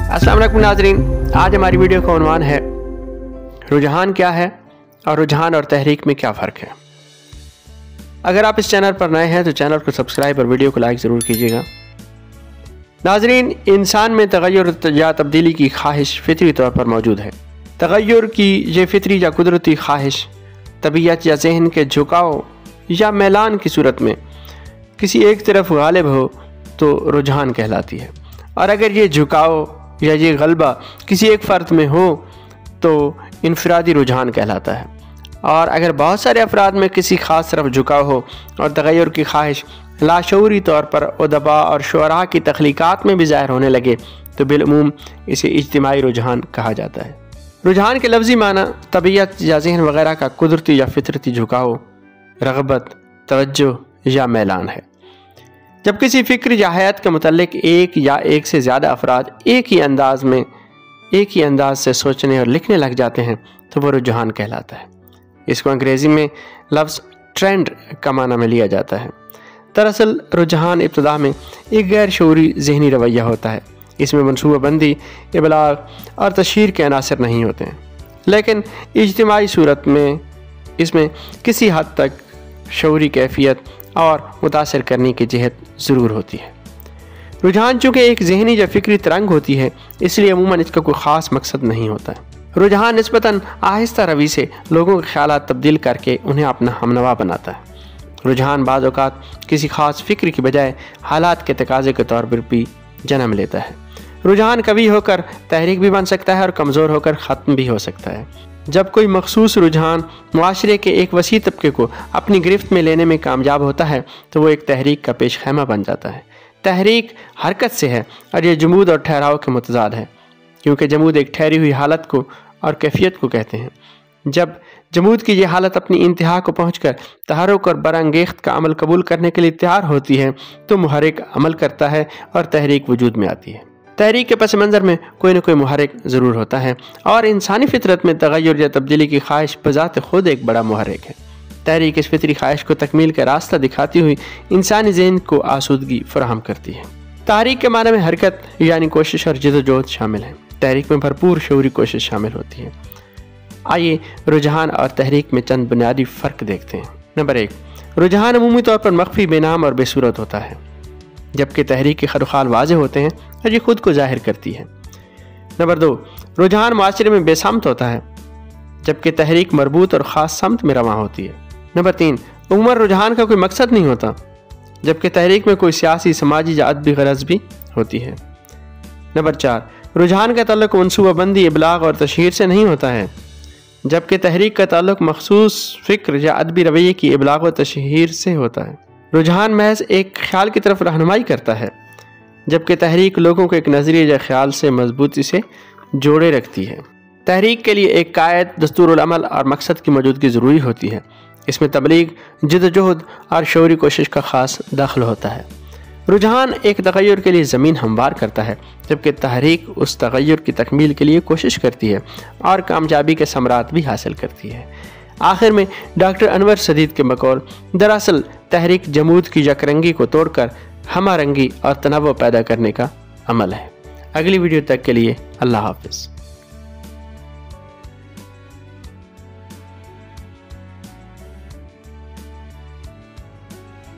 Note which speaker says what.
Speaker 1: अस्सलाम वालेकुम नाज़रीन, आज हमारी वीडियो का उन्वान है रुझान क्या है और रुझान और तहरीक में क्या फ़र्क है। अगर आप इस चैनल पर नए हैं तो चैनल को सब्सक्राइब और वीडियो को लाइक ज़रूर कीजिएगा। नाज़रीन, इंसान में तगय्युर या तब्दीली की ख्वाहिश फितरी तौर पर मौजूद है। तगय्युर की ये फितरी या कुदरती ख्वाहिश तबीयत या जहन के झुकाव या मैलान की सूरत में किसी एक तरफ गालिब हो तो रुझान कहलाती है, और अगर ये झुकाव या ये गलबा किसी एक फ़र्द में हो तो इनफरादी रुझान कहलाता है। और अगर बहुत सारे अफराद में किसी ख़ास तरफ झुकाव हो और तगय्युर की ख्वाहिश लाशऊरी तौर पर उदबा और शुअरा की तख्लीक़ात में भी ज़ाहिर होने लगे तो बिलउमूम इसे इज्तिमाई रुझान कहा जाता है। रुझान के लफ्ज़ी माना तबीयत या ज़हन वगैरह का कुदरती या फितरती झुकाव, रग़बत, तवज्जो या मैलान है। जब किसी फ़िक्र या हयात के मुतल्लिक़ एक या एक से ज़्यादा अफराद एक ही अंदाज़ से सोचने और लिखने लग जाते हैं तो वो रुझान कहलाता है। इसको अंग्रेज़ी में लफ्ज़ ट्रेंड का माना में लिया जाता है। दरअसल रुझान इब्तिदा में एक गैर शऊरी ज़हनी रवैया होता है। इसमें मनसूबाबंदी, इबलाग और तशहीर के अनासर नहीं होते हैं, लेकिन इज्तिमाई सूरत में इसमें किसी हद तक शऊरी कैफियत और मुतासर करने की जहत ज़रूर होती है। रुझान चूँकि एक ज़हनी या फ़िक्री तरंग होती है, इसलिए अमूमन इसका कोई ख़ास मकसद नहीं होता है। रुझान निस्बतन आहिस्ता रवी से लोगों के ख़यालात तब्दील करके उन्हें अपना हमनवा बनाता है। रुझान बाज़ औक़ात किसी ख़ास फ़िक्र की बजाय हालात के तकाज़े के तौर पर भी जन्म लेता है। रुझान कभी होकर तहरीक भी बन सकता है और कमज़ोर होकर ख़त्म भी हो सकता है। जब कोई मखसूस रुझान मुआशरे के एक वसी तबके को अपनी गिरफ्त में लेने में कामयाब होता है तो वो एक तहरीक का पेश खैमा बन जाता है। तहरीक हरकत से है और ये जमूद और ठहराव के मुतज़ाद है, क्योंकि जमूद एक ठहरी हुई हालत को और कैफियत को कहते हैं। जब जमूद की ये हालत अपनी इंतहा को पहुंचकर तहरुक और बरअंगेख्त का अमल कबूल करने के लिए तैयार होती है तो मुहर्रिक अमल करता है और तहरीक वजूद में आती है। तहरीक के पस मंज़र में कोई न कोई मुहर्रिक ज़रूर होता है, और इंसानी फितरत में तगय्युर या तब्दीली की ख्वाहिश बज़ात खुद एक बड़ा मुहर्रिक है। तहरीक इस फितरी ख्वाहिश को तकमील का रास्ता दिखाती हुई इंसानी ज़हन को आसूदगी फराहम करती है। तहरीक के माने में हरकत यानी कोशिश और जद्दोजहद शामिल है। तहरीक में भरपूर शऊरी कोशिश शामिल होती है। आइए रुझान और तहरीक में चंद बुनियादी फ़र्क देखते हैं। नंबर 1, रुझान अमूमी तौर पर मख्फी, बेनाम और बेसूरत होता है, जबकि तहरीक के खरखाल वाज़ेह होते हैं और ये खुद को ज़ाहिर करती है। नंबर 2, रुझान माशरे में बेसमत होता है, जबकि तहरीक मरबूत और ख़ास समत में रवां होती है। नंबर 3, उमर रुझान का कोई मकसद नहीं होता, जबकि तहरीक में कोई सियासी, समाजी या अदबी गरज भी होती है। नंबर 4, रुझान का ताल्लुक मनसूबाबंदी, इबलाग और तशहीर से नहीं होता है, जबकि तहरीक का ताल्लुक मखसूस फ़िक्र या अदबी रवैये की इबलाग और तशहीर से होता है। रुझान महज एक ख्याल की तरफ रहनुमाई करता है, जबकि तहरीक लोगों को एक नज़रिए या ख्याल से मजबूती से जोड़े रखती है। तहरीक के लिए एक कायद, दस्तूरुल अमल और मकसद की मौजूदगी ज़रूरी होती है। इसमें तबलीग, जद्दोजहद और शऊरी कोशिश का ख़ास दखल होता है। रुझान एक तगय्युर के लिए ज़मीन हमवार करता है, जबकि तहरीक उस तगय्युर की तकमील के लिए कोशिश करती है और कामयाबी के समरात भी हासिल करती है। आखिर में डॉक्टर अनवर सदीद के बकौल दरअसल तहरीक जमूद की यकरंगी को तोड़कर हमारंगी और तनाव पैदा करने का अमल है। अगली वीडियो तक के लिए अल्लाह हाफ़िज़।